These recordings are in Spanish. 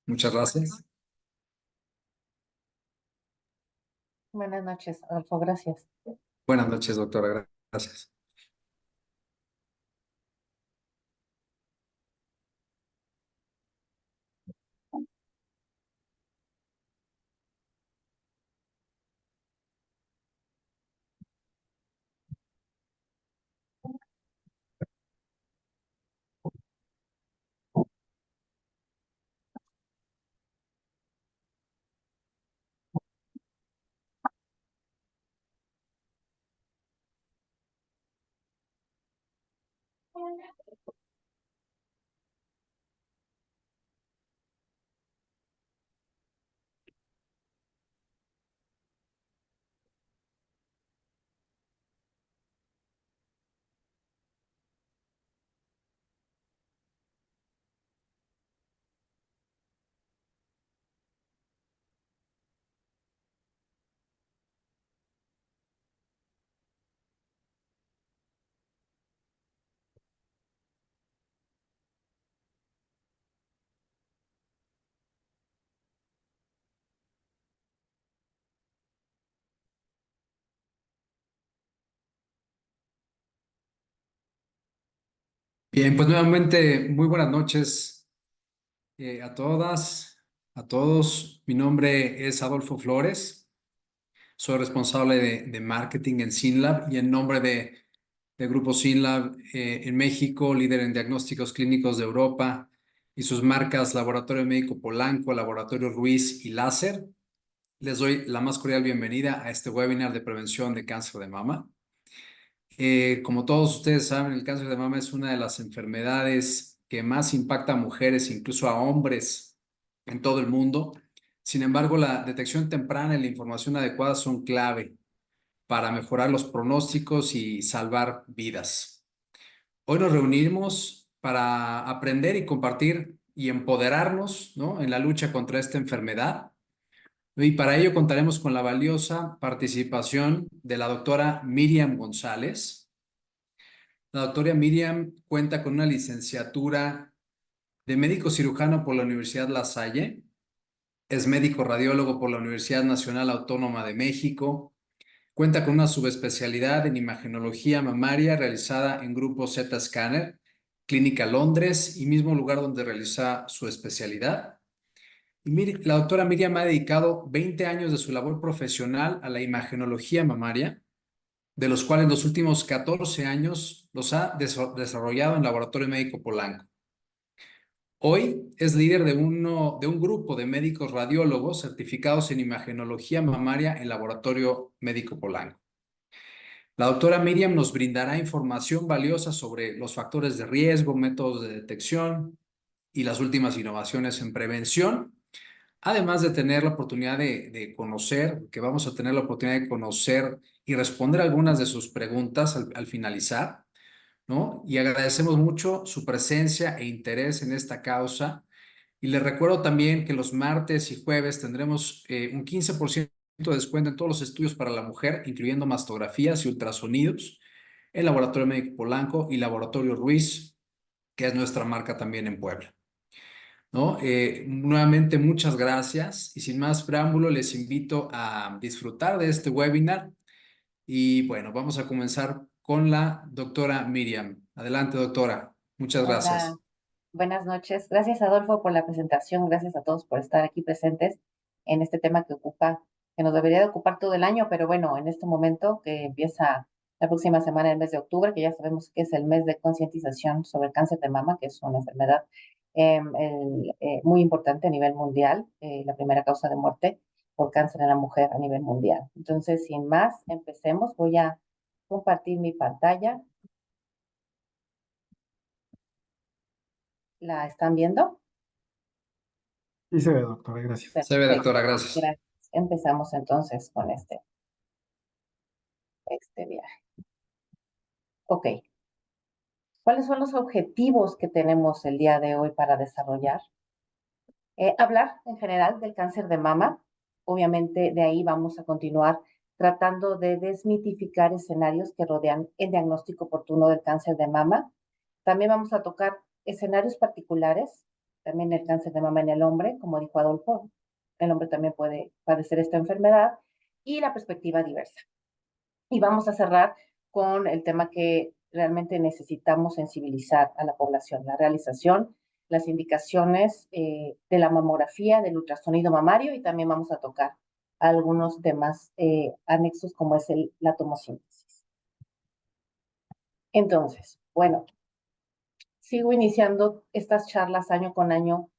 Muchas gracias. Buenas noches, Adolfo, gracias. Buenas noches, doctora. Gracias. Bien, pues nuevamente, muy buenas noches a todas, a todos. Mi nombre es Adolfo Flores. Soy responsable de marketing en SYNLAB y en nombre de Grupo SYNLAB en México, líder en diagnósticos clínicos de Europa y sus marcas Laboratorio Médico Polanco, Laboratorio Ruiz y Láser. Les doy la más cordial bienvenida a este webinar de prevención de cáncer de mama. Como todos ustedes saben, el cáncer de mama es una de las enfermedades que más impacta a mujeres, incluso a hombres en todo el mundo. Sin embargo, la detección temprana y la información adecuada son clave para mejorar los pronósticos y salvar vidas. Hoy nos reunimos para aprender y compartir y empoderarnos, ¿no?, en la lucha contra esta enfermedad. Y para ello contaremos con la valiosa participación de la doctora Miriam González. La doctora Miriam cuenta con una licenciatura de médico cirujano por la Universidad La Salle, es médico radiólogo por la Universidad Nacional Autónoma de México, cuenta con una subespecialidad en imagenología mamaria realizada en Grupo Z-Scanner, Clínica Londres y mismo lugar donde realiza su especialidad. Y la doctora Miriam ha dedicado 20 años de su labor profesional a la imagenología mamaria, de los cuales los últimos 14 años los ha desarrollado en Laboratorio Médico Polanco. Hoy es líder de un grupo de médicos radiólogos certificados en imagenología mamaria en Laboratorio Médico Polanco. La doctora Miriam nos brindará información valiosa sobre los factores de riesgo, métodos de detección y las últimas innovaciones en prevención, además de tener la oportunidad de conocer, que vamos a tener la oportunidad de conocer y responder algunas de sus preguntas al finalizar, ¿no? Y agradecemos mucho su presencia e interés en esta causa. Y les recuerdo también que los martes y jueves tendremos un 15% de descuento en todos los estudios para la mujer, incluyendo mastografías y ultrasonidos, el Laboratorio Médico Polanco y Laboratorio Ruiz, que es nuestra marca también en Puebla, ¿no? Nuevamente, muchas gracias y sin más preámbulo, les invito a disfrutar de este webinar y bueno, vamos a comenzar con la doctora Miriam. Adelante, doctora. Muchas Hola, gracias. buenas noches. Gracias, Adolfo, por la presentación. Gracias a todos por estar aquí presentes en este tema que nos debería de ocupar todo el año, pero bueno, en este momento que empieza la próxima semana, el mes de octubre, que ya sabemos que es el mes de concientización sobre el cáncer de mama, que es una enfermedad muy importante a nivel mundial, la primera causa de muerte por cáncer en la mujer a nivel mundial. Entonces, sin más, empecemos. Voy a compartir mi pantalla. ¿La están viendo? Sí se ve, doctora, gracias. Se ve, Perfecto, doctora, gracias. gracias. Empezamos entonces con este viaje. Ok. ¿Cuáles son los objetivos que tenemos el día de hoy para desarrollar? Hablar en general del cáncer de mama. Obviamente de ahí vamos a continuar tratando de desmitificar escenarios que rodean el diagnóstico oportuno del cáncer de mama. También vamos a tocar escenarios particulares también el cáncer de mama en el hombre, como dijo Adolfo, el hombre también puede padecer esta enfermedad, y la perspectiva diversa. Y vamos a cerrar con el tema que realmente necesitamos sensibilizar a la población, la realización, las indicaciones de la mamografía, del ultrasonido mamario, y también vamos a tocar algunos temas anexos como es la tomosíntesis. Entonces, bueno, sigo iniciando estas charlas año con año,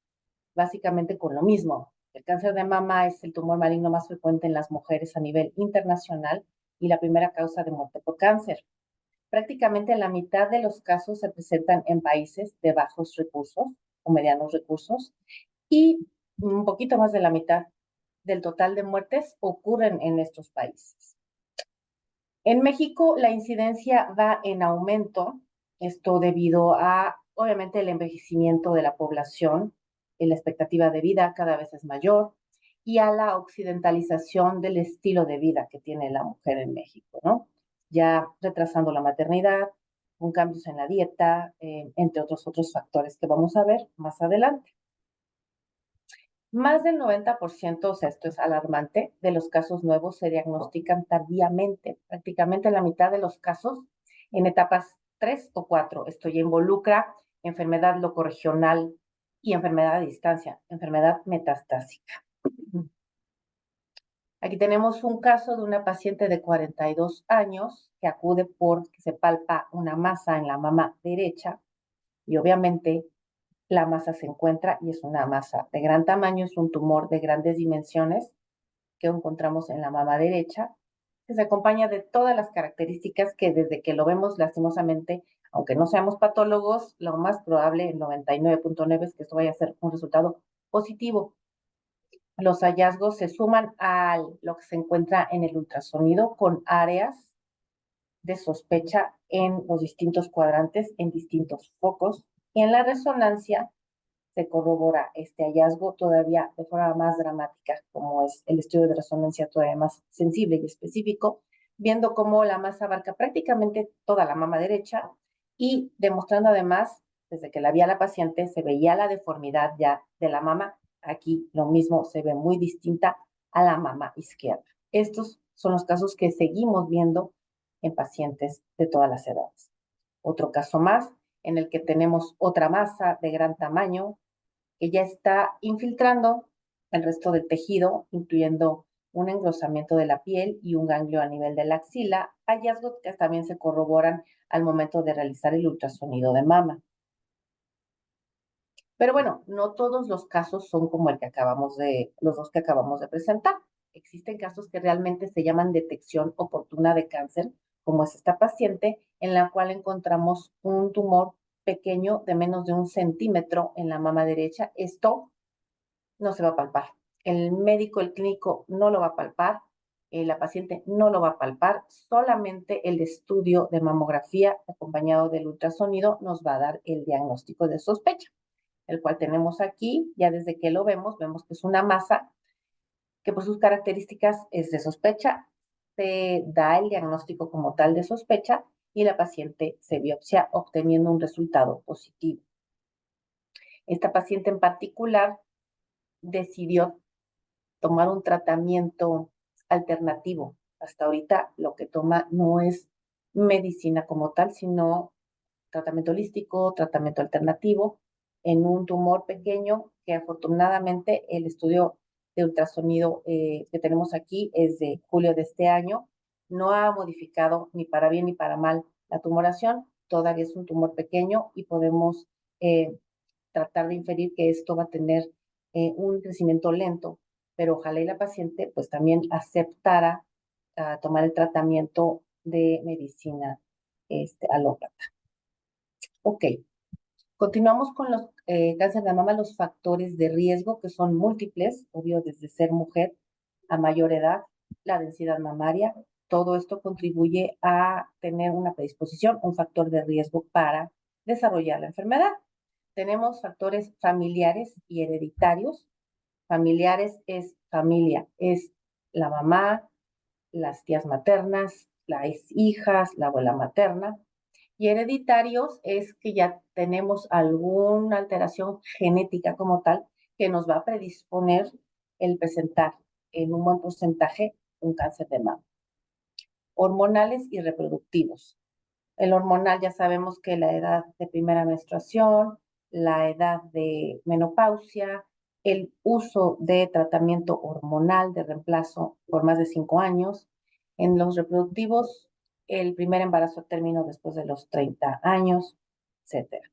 básicamente con lo mismo. El cáncer de mama es el tumor maligno más frecuente en las mujeres a nivel internacional y la primera causa de muerte por cáncer. Prácticamente la mitad de los casos se presentan en países de bajos recursos o medianos recursos, y un poquito más de la mitad del total de muertes ocurren en estos países. En México la incidencia va en aumento, esto debido a, obviamente, el envejecimiento de la población, la expectativa de vida cada vez es mayor, y a la occidentalización del estilo de vida que tiene la mujer en México, ¿no? Ya retrasando la maternidad, con cambios en la dieta, entre otros factores que vamos a ver más adelante. Más del 90%, o sea, esto es alarmante, de los casos nuevos se diagnostican tardíamente. Prácticamente la mitad de los casos en etapas 3 o 4. Esto ya involucra enfermedad locorregional y enfermedad a distancia, enfermedad metastásica. Aquí tenemos un caso de una paciente de 42 años que acude porque se palpa una masa en la mama derecha, y obviamente la masa se encuentra y es una masa de gran tamaño, es un tumor de grandes dimensiones que encontramos en la mama derecha, que se acompaña de todas las características que desde que lo vemos lastimosamente, aunque no seamos patólogos, lo más probable, el 99.9, es que esto vaya a ser un resultado positivo. Los hallazgos se suman a lo que se encuentra en el ultrasonido con áreas de sospecha en los distintos cuadrantes, en distintos focos, y en la resonancia se corrobora este hallazgo todavía de forma más dramática, como es el estudio de resonancia todavía más sensible y específico, viendo cómo la masa abarca prácticamente toda la mama derecha y demostrando además, desde que la vi a la paciente, se veía la deformidad ya de la mama. Aquí lo mismo, se ve muy distinta a la mama izquierda. Estos son los casos que seguimos viendo en pacientes de todas las edades. Otro caso más en el que tenemos otra masa de gran tamaño que ya está infiltrando el resto del tejido, incluyendo un engrosamiento de la piel y un ganglio a nivel de la axila, hallazgos que también se corroboran al momento de realizar el ultrasonido de mama. Pero bueno, no todos los casos son como los dos que acabamos de presentar. Existen casos que realmente se llaman detección oportuna de cáncer, como es esta paciente, en la cual encontramos un tumor pequeño de menos de 1 centímetro en la mama derecha. Esto no se va a palpar. El médico, el clínico no lo va a palpar, la paciente no lo va a palpar, solamente el estudio de mamografía acompañado del ultrasonido nos va a dar el diagnóstico de sospecha, el cual tenemos aquí. Ya desde que lo vemos que es una masa que por sus características es de sospecha, se da el diagnóstico como tal de sospecha y la paciente se biopsia obteniendo un resultado positivo. Esta paciente en particular decidió tomar un tratamiento alternativo. Hasta ahorita lo que toma no es medicina como tal, sino tratamiento holístico, tratamiento alternativo en un tumor pequeño que afortunadamente el estudio de ultrasonido que tenemos aquí es de julio de este año. No ha modificado ni para bien ni para mal la tumoración, todavía es un tumor pequeño y podemos tratar de inferir que esto va a tener un crecimiento lento, pero ojalá y la paciente pues también aceptara tomar el tratamiento de medicina alópata. Ok, continuamos con los cáncer de mama, los factores de riesgo que son múltiples, obvio desde ser mujer a mayor edad, la densidad mamaria, todo esto contribuye a tener una predisposición, un factor de riesgo para desarrollar la enfermedad. Tenemos factores familiares y hereditarios. Familiares es familia, es la mamá, las tías maternas, las hijas, la abuela materna. Y hereditarios es que ya tenemos alguna alteración genética como tal que nos va a predisponer el presentar en un buen porcentaje un cáncer de mama. Hormonales y reproductivos. El hormonal ya sabemos que la edad de primera menstruación, la edad de menopausia, el uso de tratamiento hormonal de reemplazo por más de 5 años. En los reproductivos, el primer embarazo a término después de los 30 años, etcétera.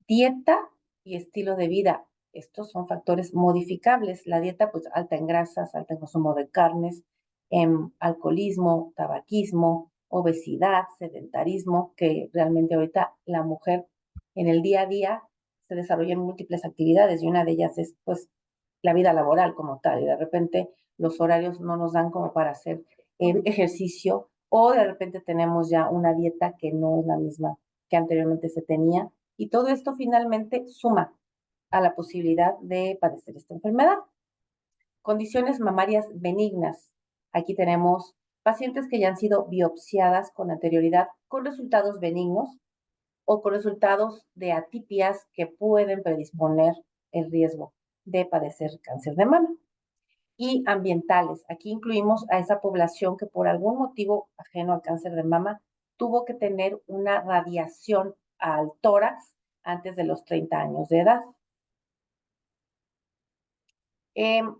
Dieta y estilo de vida. Estos son factores modificables. La dieta, pues, alta en grasas, alta en consumo de carnes, en alcoholismo, tabaquismo, obesidad, sedentarismo, que realmente ahorita la mujer en el día a día se desarrolla en múltiples actividades y una de ellas es, pues, la vida laboral como tal. Y de repente los horarios no nos dan como para hacer ejercicio o de repente tenemos ya una dieta que no es la misma que anteriormente se tenía y todo esto finalmente suma a la posibilidad de padecer esta enfermedad. Condiciones mamarias benignas. Aquí tenemos pacientes que ya han sido biopsiadas con anterioridad con resultados benignos o con resultados de atipias que pueden predisponer el riesgo de padecer cáncer de mama. Y ambientales. Aquí incluimos a esa población que por algún motivo ajeno al cáncer de mama tuvo que tener una radiación al tórax antes de los 30 años de edad.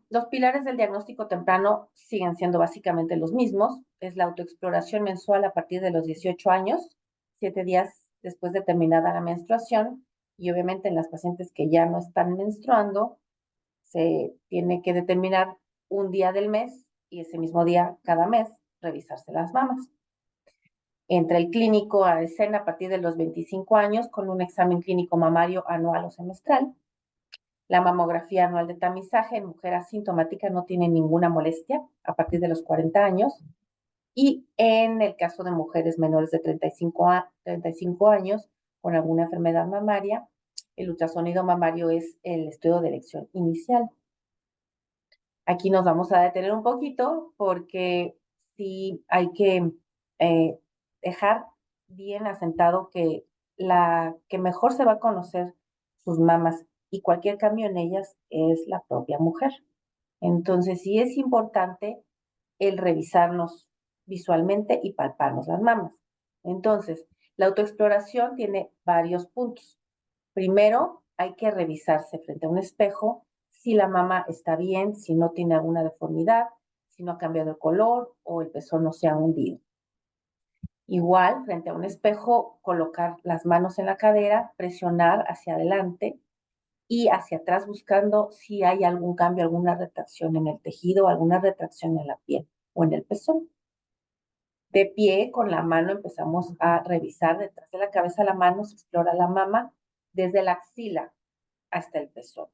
Los pilares del diagnóstico temprano siguen siendo básicamente los mismos. Es la autoexploración mensual a partir de los 18 años, 7 días después de terminada la menstruación. Y obviamente en las pacientes que ya no están menstruando, se tiene que determinar un día del mes y ese mismo día cada mes revisarse las mamas. Entra el clínico a escena a partir de los 25 años con un examen clínico mamario anual o semestral. La mamografía anual de tamizaje en mujer asintomática no tiene ninguna molestia a partir de los 40 años. Y en el caso de mujeres menores de 35 años con alguna enfermedad mamaria, el ultrasonido mamario es el estudio de elección inicial. Aquí nos vamos a detener un poquito porque sí hay que dejar bien asentado que la que mejor se va a conocer sus mamas y cualquier cambio en ellas es la propia mujer. Entonces sí es importante el revisarnos visualmente y palparnos las mamas. Entonces, la autoexploración tiene varios puntos. Primero, hay que revisarse frente a un espejo si la mama está bien, si no tiene alguna deformidad, si no ha cambiado el color o el pezón no se ha hundido. Igual, frente a un espejo, colocar las manos en la cadera, presionar hacia adelante y hacia atrás buscando si hay algún cambio, alguna retracción en el tejido, alguna retracción en la piel o en el pezón. De pie, con la mano empezamos a revisar detrás de la cabeza la mano, se explora la mama desde la axila hasta el pezón.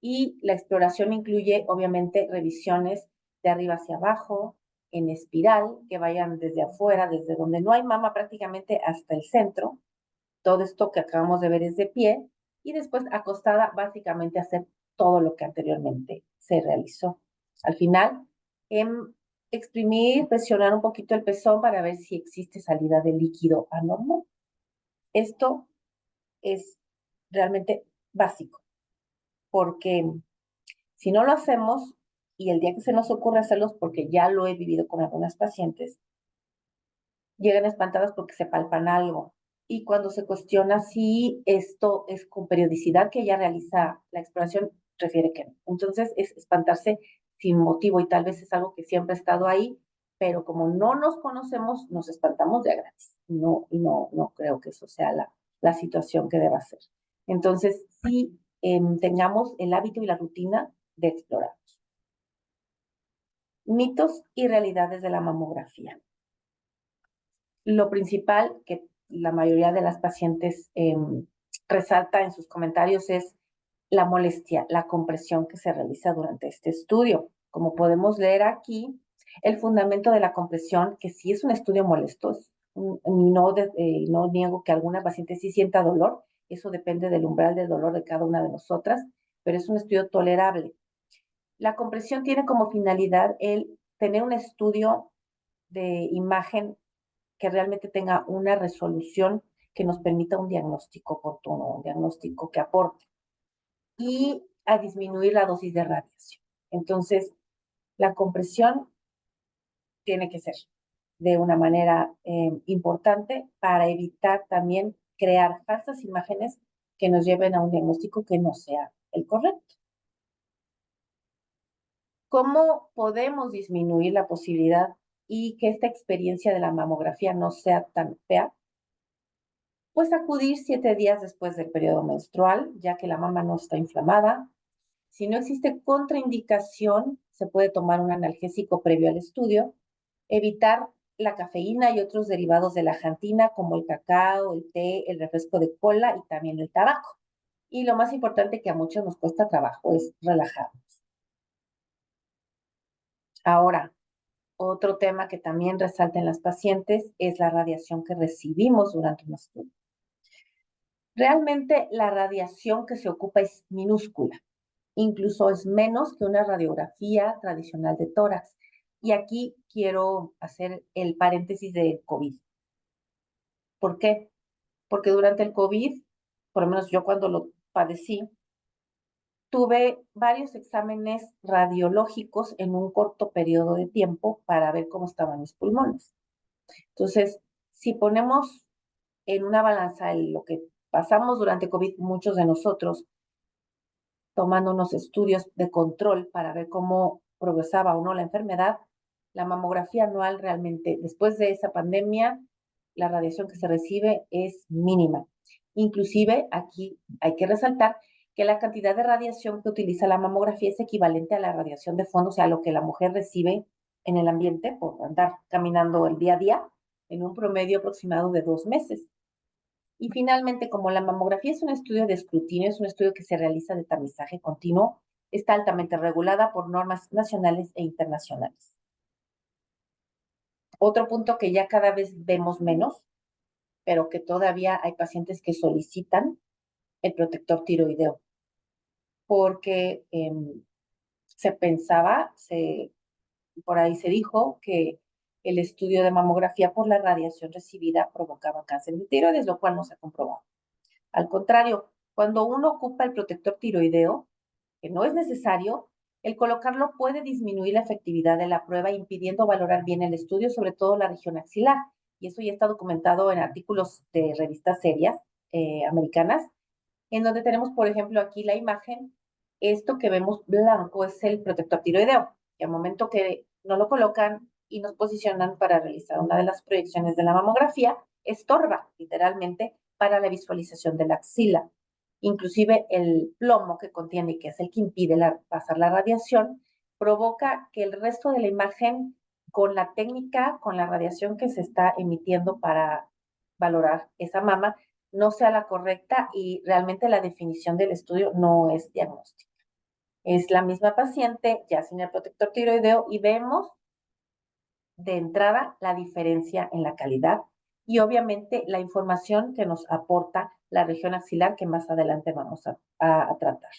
Y la exploración incluye, obviamente, revisiones de arriba hacia abajo, en espiral, que vayan desde afuera, desde donde no hay mama prácticamente hasta el centro. Todo esto que acabamos de ver es de pie. Y después acostada, básicamente hacer todo lo que anteriormente se realizó. Al final, exprimir, presionar un poquito el pezón para ver si existe salida de líquido anormal. Esto es realmente básico, porque si no lo hacemos y el día que se nos ocurre hacerlos, porque ya lo he vivido con algunas pacientes, llegan espantadas porque se palpan algo. Y cuando se cuestiona si esto es con periodicidad que ella realiza la exploración, refiere que no. Entonces es espantarse sin motivo y tal vez es algo que siempre ha estado ahí, pero como no nos conocemos, nos espantamos de a gratis. No creo que eso sea la situación que deba ser. Entonces, sí tengamos el hábito y la rutina de explorar. Mitos y realidades de la mamografía. Lo principal que la mayoría de las pacientes resalta en sus comentarios es la molestia, la compresión que se realiza durante este estudio. Como podemos leer aquí, el fundamento de la compresión, que sí es un estudio molesto, no niego que alguna paciente sí sienta dolor, eso depende del umbral de dolor de cada una de nosotras, pero es un estudio tolerable. La compresión tiene como finalidad el tener un estudio de imagen que realmente tenga una resolución que nos permita un diagnóstico oportuno, un diagnóstico que aporte, y a disminuir la dosis de radiación. Entonces, la compresión tiene que ser de una manera importante para evitar también crear falsas imágenes que nos lleven a un diagnóstico que no sea el correcto. ¿Cómo podemos disminuir la posibilidad y que esta experiencia de la mamografía no sea tan fea? Pues acudir 7 días después del periodo menstrual, ya que la mama no está inflamada. Si no existe contraindicación, se puede tomar un analgésico previo al estudio. Evitar la cafeína y otros derivados de la xantina, como el cacao, el té, el refresco de cola y también el tabaco. Y lo más importante que a muchos nos cuesta trabajo es relajarnos. Ahora, otro tema que también resalta en las pacientes es la radiación que recibimos durante un estudio. Realmente la radiación que se ocupa es minúscula, incluso es menos que una radiografía tradicional de tórax. Y aquí quiero hacer el paréntesis de COVID. ¿Por qué? Porque durante el COVID, por lo menos yo cuando lo padecí, tuve varios exámenes radiológicos en un corto periodo de tiempo para ver cómo estaban mis pulmones. Entonces, si ponemos en una balanza lo que pasamos durante COVID, muchos de nosotros, tomando unos estudios de control para ver cómo progresaba o no la enfermedad, la mamografía anual realmente, después de esa pandemia, la radiación que se recibe es mínima. Inclusive, aquí hay que resaltar que la cantidad de radiación que utiliza la mamografía es equivalente a la radiación de fondo, o sea, lo que la mujer recibe en el ambiente por andar caminando el día a día, en un promedio aproximado de 2 meses. Y finalmente, como la mamografía es un estudio de escrutinio, es un estudio que se realiza de tamizaje continuo, está altamente regulada por normas nacionales e internacionales. Otro punto que ya cada vez vemos menos, pero que todavía hay pacientes que solicitan el protector tiroideo, porque se pensaba, por ahí se dijo que el estudio de mamografía por la radiación recibida provocaba cáncer de tiroides, lo cual no se ha comprobado. Al contrario, cuando uno ocupa el protector tiroideo, que no es necesario, el colocarlo puede disminuir la efectividad de la prueba, impidiendo valorar bien el estudio, sobre todo la región axilar. Y eso ya está documentado en artículos de revistas serias americanas, en donde tenemos, por ejemplo, aquí la imagen. Esto que vemos blanco es el protector tiroideo. Y al momento que no lo colocan y nos posicionan para realizar una de las proyecciones de la mamografía, estorba literalmente para la visualización de la axila. Inclusive el plomo que contiene y que es el que impide pasar la radiación, provoca que el resto de la imagen, con la técnica, con la radiación que se está emitiendo para valorar esa mama, no sea la correcta y realmente la definición del estudio no es diagnóstica. Es la misma paciente ya sin el protector tiroideo y vemos de entrada la diferencia en la calidad y obviamente la información que nos aporta la región axilar que más adelante vamos a tratar.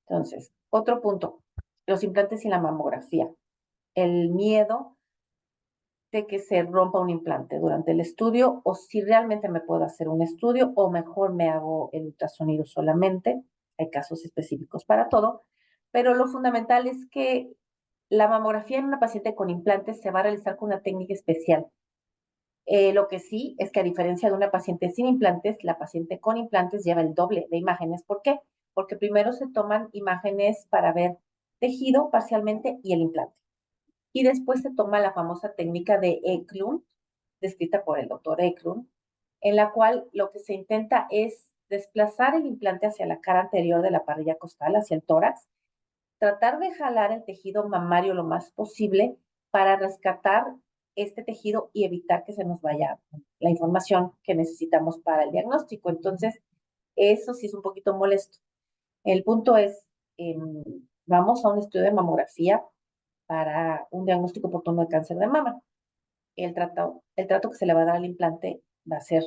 Entonces, otro punto, los implantes y la mamografía. El miedo de que se rompa un implante durante el estudio o si realmente me puedo hacer un estudio o mejor me hago el ultrasonido solamente. Hay casos específicos para todo, pero lo fundamental es que la mamografía en una paciente con implantes se va a realizar con una técnica especial. Lo que sí es que a diferencia de una paciente sin implantes, la paciente con implantes lleva el doble de imágenes. ¿Por qué? Porque primero se toman imágenes para ver tejido parcialmente y el implante. Y después se toma la famosa técnica de Eklund, descrita por el doctor Eklund, en la cual lo que se intenta es desplazar el implante hacia la cara anterior de la parrilla costal, hacia el tórax, tratar de jalar el tejido mamario lo más posible para rescatar este tejido y evitar que se nos vaya la información que necesitamos para el diagnóstico. Entonces, eso sí es un poquito molesto. El punto es, vamos a un estudio de mamografía para un diagnóstico oportuno de cáncer de mama. El trato que se le va a dar al implante va a ser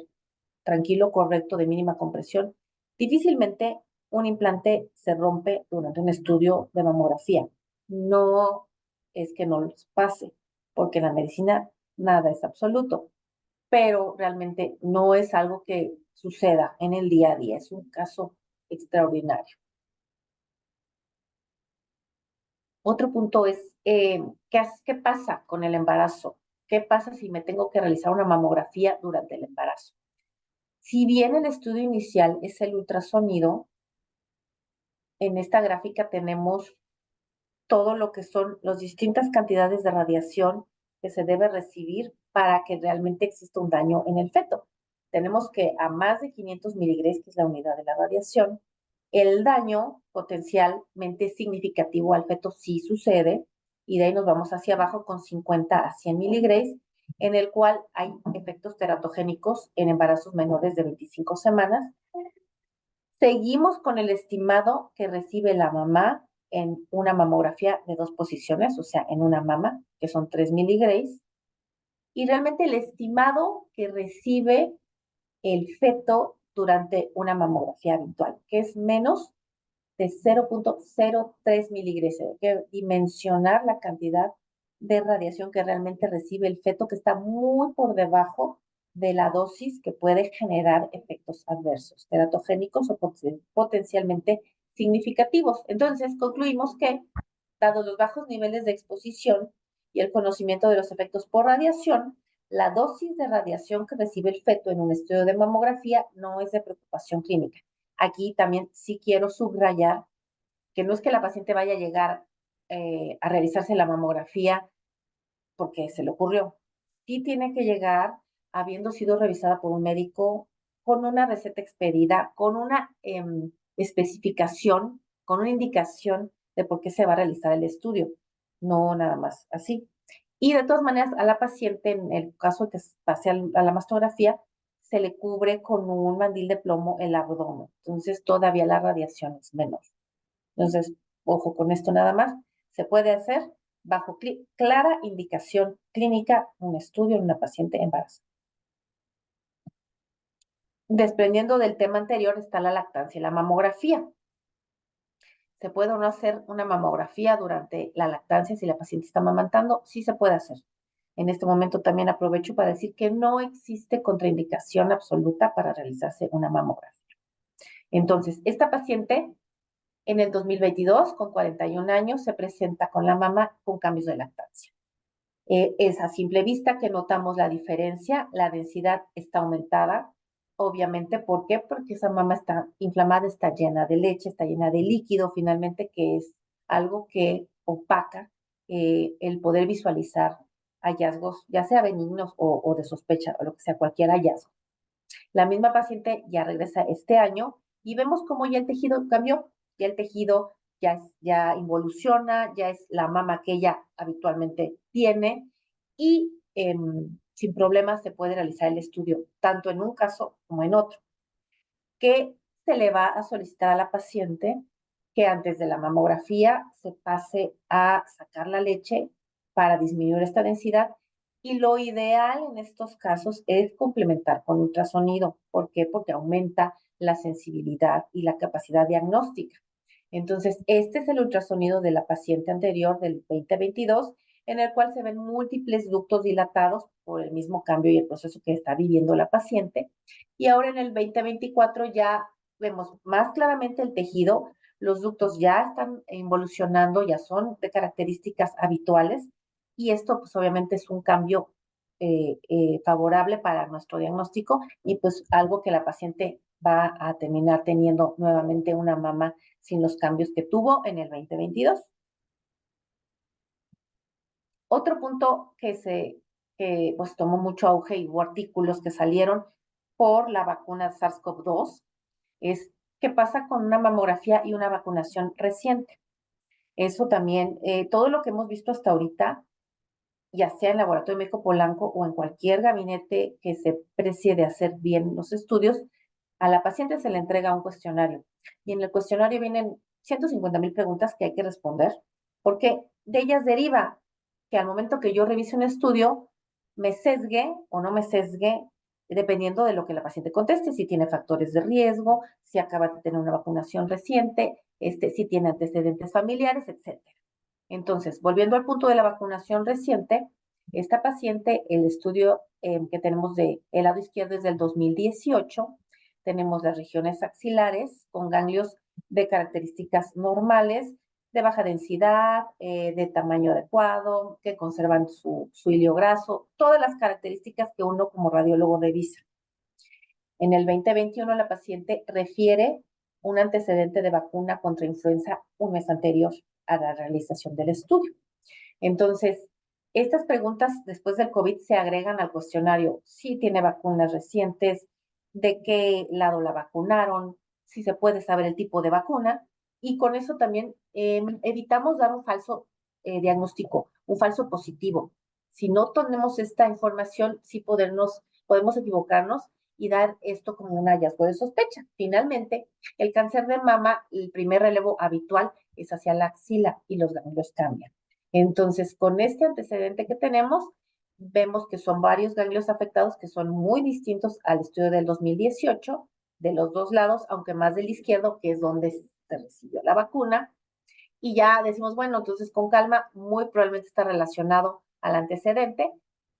tranquilo, correcto, de mínima compresión. Difícilmente un implante se rompe durante un estudio de mamografía. No es que no les pase, porque la medicina nada es absoluto, pero realmente no es algo que suceda en el día a día, es un caso extraordinario. Otro punto es, ¿qué pasa con el embarazo? ¿Qué pasa si me tengo que realizar una mamografía durante el embarazo? Si bien el estudio inicial es el ultrasonido, en esta gráfica tenemos todo lo que son las distintas cantidades de radiación que se debe recibir para que realmente exista un daño en el feto. Tenemos que a más de 500 miligrados, que es la unidad de la radiación, el daño potencialmente significativo al feto sí sucede, y de ahí nos vamos hacia abajo con 50 a 100 miligrados, en el cual hay efectos teratogénicos en embarazos menores de 25 semanas. Seguimos con el estimado que recibe la mamá en una mamografía de 2 posiciones, o sea, en una mama, que son 3 miligrados, y realmente el estimado que recibe el feto durante una mamografía habitual, que es menos de 0.03 miligrados. Hay que dimensionar la cantidad de radiación que realmente recibe el feto, que está muy por debajo de la dosis que puede generar efectos adversos, teratogénicos o potencialmente significativos. Entonces, concluimos que, dados los bajos niveles de exposición y el conocimiento de los efectos por radiación, la dosis de radiación que recibe el feto en un estudio de mamografía no es de preocupación clínica. Aquí también sí quiero subrayar que no es que la paciente vaya a llegar a realizarse la mamografía porque se le ocurrió. Sí tiene que llegar habiendo sido revisada por un médico, con una receta expedida, con una especificación, con una indicación de por qué se va a realizar el estudio, no nada más así. Y de todas maneras, a la paciente, en el caso de que pase a la mastografía, se le cubre con un mandil de plomo el abdomen. Entonces, todavía la radiación es menor. Entonces, ojo con esto nada más. Se puede hacer bajo clara indicación clínica un estudio en una paciente embarazada. Desprendiendo del tema anterior está la lactancia y la mamografía. ¿Se puede o no hacer una mamografía durante la lactancia si la paciente está amamantando? Sí se puede hacer. En este momento también aprovecho para decir que no existe contraindicación absoluta para realizarse una mamografía. Entonces, esta paciente en el 2022, con 41 años, se presenta con la mama con cambios de lactancia. Es a simple vista que notamos la diferencia, la densidad está aumentada, obviamente, ¿por qué? Porque esa mama está inflamada, está llena de leche, está llena de líquido, finalmente, que es algo que opaca el poder visualizar hallazgos, ya sea benignos o de sospecha, o lo que sea, cualquier hallazgo. La misma paciente ya regresa este año y vemos cómo ya el tejido cambió, ya el tejido ya involuciona, ya es la mama que ella habitualmente tiene, y sin problemas se puede realizar el estudio, tanto en un caso como en otro. ¿Qué se le va a solicitar a la paciente? Que antes de la mamografía se pase a sacar la leche para disminuir esta densidad, y lo ideal en estos casos es complementar con ultrasonido. ¿Por qué? Porque aumenta la sensibilidad y la capacidad diagnóstica. Entonces, este es el ultrasonido de la paciente anterior del 2022, en el cual se ven múltiples ductos dilatados por el mismo cambio y el proceso que está viviendo la paciente. Y ahora en el 2024 ya vemos más claramente el tejido, los ductos ya están involucionando, ya son de características habituales, y esto pues obviamente es un cambio favorable para nuestro diagnóstico, y pues algo que la paciente va a terminar teniendo nuevamente una mama sin los cambios que tuvo en el 2022. Otro punto que pues tomó mucho auge y hubo artículos que salieron por la vacuna SARS-CoV-2 es qué pasa con una mamografía y una vacunación reciente. Eso también, todo lo que hemos visto hasta ahorita, ya sea en Laboratorio Médico Polanco o en cualquier gabinete que se precie de hacer bien los estudios, a la paciente se le entrega un cuestionario, y en el cuestionario vienen 150,000 preguntas que hay que responder, porque de ellas deriva que al momento que yo revise un estudio, me sesgue o no me sesgue, dependiendo de lo que la paciente conteste, si tiene factores de riesgo, si acaba de tener una vacunación reciente, si tiene antecedentes familiares, etc. Entonces, volviendo al punto de la vacunación reciente, Esta paciente, el estudio que tenemos del lado izquierdo es del 2018. Tenemos las regiones axilares con ganglios de características normales, de baja densidad, de tamaño adecuado, que conservan su hilo graso, todas las características que uno como radiólogo revisa. En el 2021 la paciente refiere un antecedente de vacuna contra influenza un mes anterior a la realización del estudio. Entonces, estas preguntas después del COVID se agregan al cuestionario. Si tiene vacunas recientes, de qué lado la vacunaron, si se puede saber el tipo de vacuna, y con eso también evitamos dar un falso diagnóstico, un falso positivo. Si no tenemos esta información, sí podemos equivocarnos y dar esto como un hallazgo de sospecha. Finalmente, el cáncer de mama, el primer relevo habitual es hacia la axila y los ganglios cambian. Entonces, con este antecedente que tenemos, vemos que son varios ganglios afectados que son muy distintos al estudio del 2018, de los dos lados, aunque más del izquierdo, que es donde se recibió la vacuna. Y ya decimos, bueno, entonces con calma, muy probablemente está relacionado al antecedente.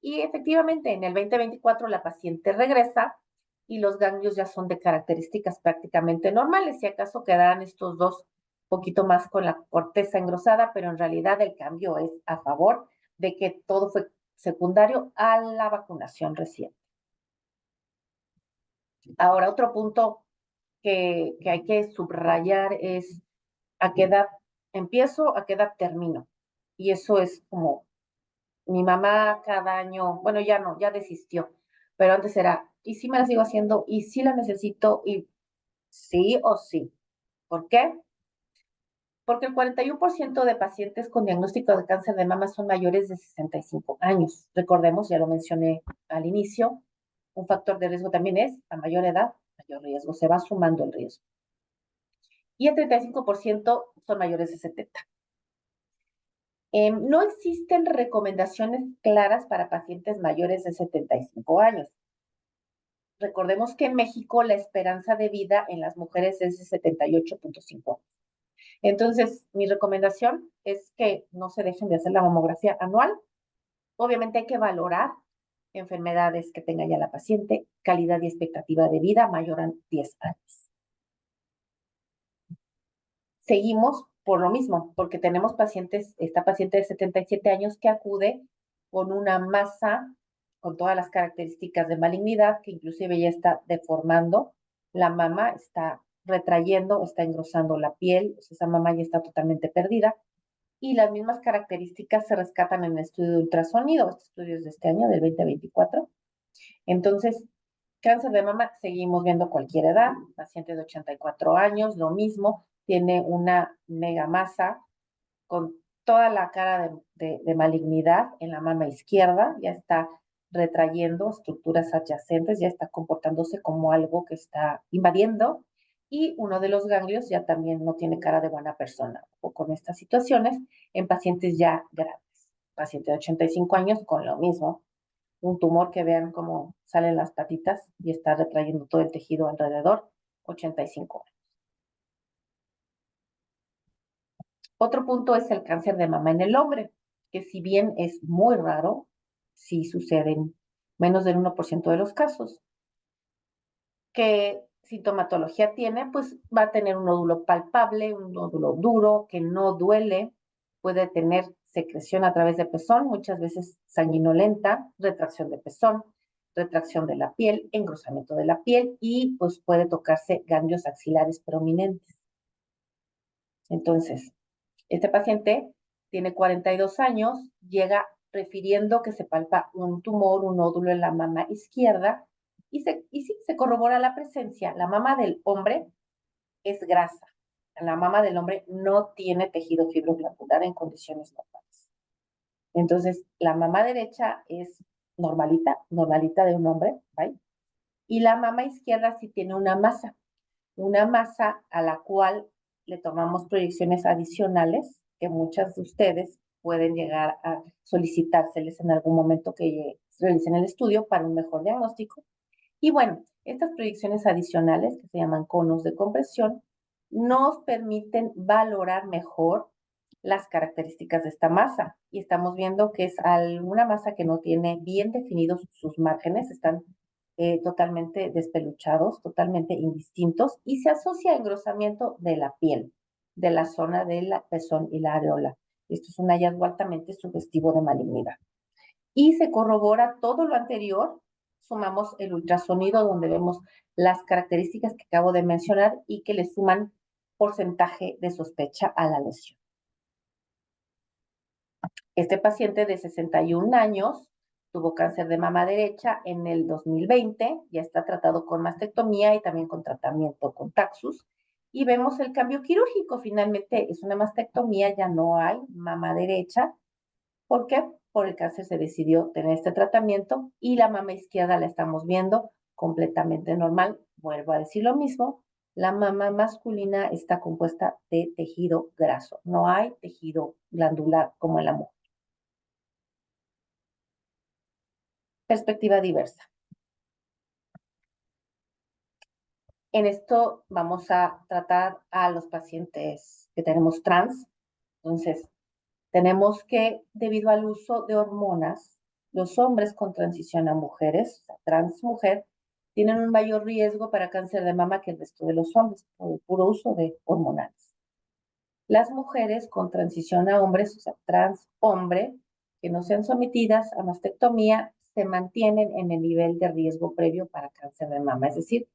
Y efectivamente, en el 2024 la paciente regresa y los ganglios ya son de características prácticamente normales. Si acaso quedarán estos dos poquito más con la corteza engrosada, pero en realidad el cambio es a favor de que todo fue secundario a la vacunación reciente. Ahora, otro punto que hay que subrayar es a qué edad empiezo, a qué edad termino. Y eso es como mi mamá cada año, bueno, ya no, ya desistió, pero antes era, y sí me la sigo haciendo, y sí la necesito, y sí o sí. ¿Por qué? Porque el 41% de pacientes con diagnóstico de cáncer de mama son mayores de 65 años. Recordemos, ya lo mencioné al inicio, un factor de riesgo también es, a mayor edad, mayor riesgo, se va sumando el riesgo. Y el 35% son mayores de 70. No existen recomendaciones claras para pacientes mayores de 75 años. Recordemos que en México la esperanza de vida en las mujeres es de 78.5. Entonces, mi recomendación es que no se dejen de hacer la mamografía anual. Obviamente hay que valorar enfermedades que tenga ya la paciente, calidad y expectativa de vida mayor a 10 años. Seguimos por lo mismo, porque tenemos pacientes, esta paciente de 77 años que acude con una masa con todas las características de malignidad, que inclusive ya está deformando la mama, está retrayendo, está engrosando la piel, esa mama ya está totalmente perdida, y las mismas características se rescatan en el estudio de ultrasonido, este estudio es de este año, del 2024. Entonces, cáncer de mama, seguimos viendo cualquier edad, paciente de 84 años, lo mismo, tiene una megamasa con toda la cara de malignidad en la mama izquierda, ya está retrayendo estructuras adyacentes, ya está comportándose como algo que está invadiendo, y uno de los ganglios ya también no tiene cara de buena persona, o con estas situaciones en pacientes ya graves. Paciente de 85 años con lo mismo, un tumor que vean cómo salen las patitas y está retrayendo todo el tejido alrededor, 85 años. Otro punto es el cáncer de mama en el hombre, que si bien es muy raro, sí sucede en menos del 1% de los casos. ¿Qué sintomatología tiene? Pues va a tener un nódulo palpable, un nódulo duro, que no duele, puede tener secreción a través de pezón, muchas veces sanguinolenta, retracción de pezón, retracción de la piel, engrosamiento de la piel y pues puede tocarse ganglios axilares prominentes. Entonces, este paciente tiene 42 años, llega refiriendo que se palpa un tumor, un nódulo en la mama izquierda y sí, se corrobora la presencia. La mama del hombre es grasa. La mama del hombre no tiene tejido fibroglandular en condiciones normales. Entonces, la mama derecha es normalita, normalita de un hombre, ¿right? Y la mama izquierda sí tiene una masa a la cual le tomamos proyecciones adicionales que muchas de ustedes pueden llegar a solicitárseles en algún momento que realicen el estudio para un mejor diagnóstico. Y bueno, estas proyecciones adicionales, que se llaman conos de compresión, nos permiten valorar mejor las características de esta masa. Y estamos viendo que es una masa que no tiene bien definidos sus márgenes, están totalmente despeluchados, totalmente indistintos, y se asocia al engrosamiento de la piel, de la zona del pezón y la areola. Esto es un hallazgo altamente sugestivo de malignidad. Y se corrobora todo lo anterior, sumamos el ultrasonido donde vemos las características que acabo de mencionar y que le suman porcentaje de sospecha a la lesión. Este paciente de 61 años tuvo cáncer de mama derecha en el 2020, ya está tratado con mastectomía y también con tratamiento con Taxus. Y vemos el cambio quirúrgico, finalmente es una mastectomía, ya no hay mama derecha. ¿Por qué? Por el cáncer se decidió tener este tratamiento y la mama izquierda la estamos viendo completamente normal. Vuelvo a decir lo mismo, la mama masculina está compuesta de tejido graso, no hay tejido glandular como en la mujer. Perspectiva diversa. En esto vamos a tratar a los pacientes que tenemos trans. Entonces, tenemos que, debido al uso de hormonas, los hombres con transición a mujeres, o sea, trans mujer, tienen un mayor riesgo para cáncer de mama que el resto de los hombres por el puro uso de hormonales. Las mujeres con transición a hombres, o sea, trans hombre, que no sean sometidas a mastectomía, se mantienen en el nivel de riesgo previo para cáncer de mama, es decir,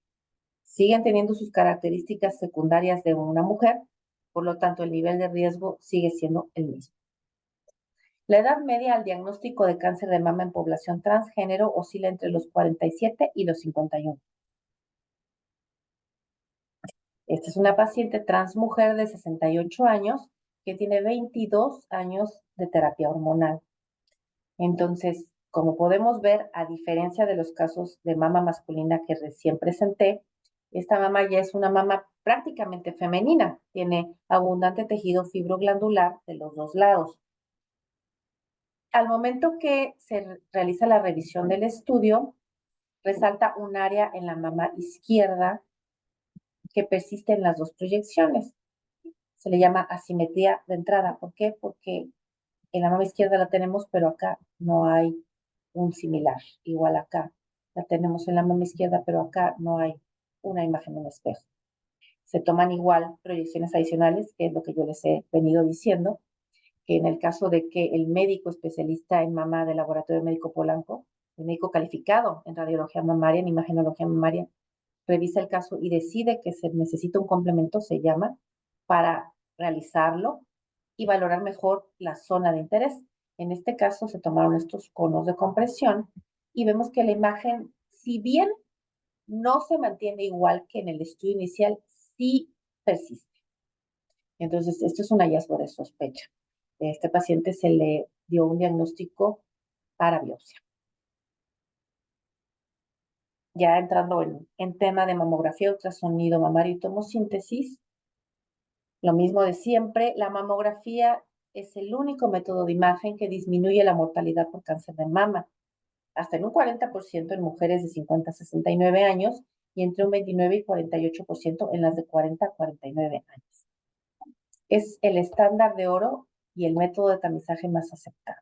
siguen teniendo sus características secundarias de una mujer, por lo tanto el nivel de riesgo sigue siendo el mismo. La edad media al diagnóstico de cáncer de mama en población transgénero oscila entre los 47 y los 51. Esta es una paciente trans mujer de 68 años que tiene 22 años de terapia hormonal. Entonces, como podemos ver, a diferencia de los casos de mama masculina que recién presenté, esta mama ya es una mama prácticamente femenina. Tiene abundante tejido fibroglandular de los dos lados. Al momento que se realiza la revisión del estudio, resalta un área en la mama izquierda que persiste en las dos proyecciones. Se le llama asimetría de entrada. ¿Por qué? Porque en la mama izquierda la tenemos, pero acá no hay un similar. Igual acá la tenemos en la mama izquierda, pero acá no hay una imagen en espejo. Se toman igual proyecciones adicionales, que es lo que yo les he venido diciendo, que en el caso de que el médico especialista en mama del Laboratorio Médico Polanco, el médico calificado en radiología mamaria, en imagenología mamaria, revisa el caso y decide que se necesita un complemento, se llama, para realizarlo y valorar mejor la zona de interés. En este caso se tomaron estos conos de compresión y vemos que la imagen, si bien no se mantiene igual que en el estudio inicial, sí persiste. Entonces, esto es un hallazgo de sospecha. A este paciente se le dio un diagnóstico para biopsia. Ya entrando en tema de mamografía, ultrasonido mamario y tomosíntesis, lo mismo de siempre, la mamografía es el único método de imagen que disminuye la mortalidad por cáncer de mama, hasta en un 40% en mujeres de 50 a 69 años y entre un 29 y 48% en las de 40 a 49 años. Es el estándar de oro y el método de tamizaje más aceptado.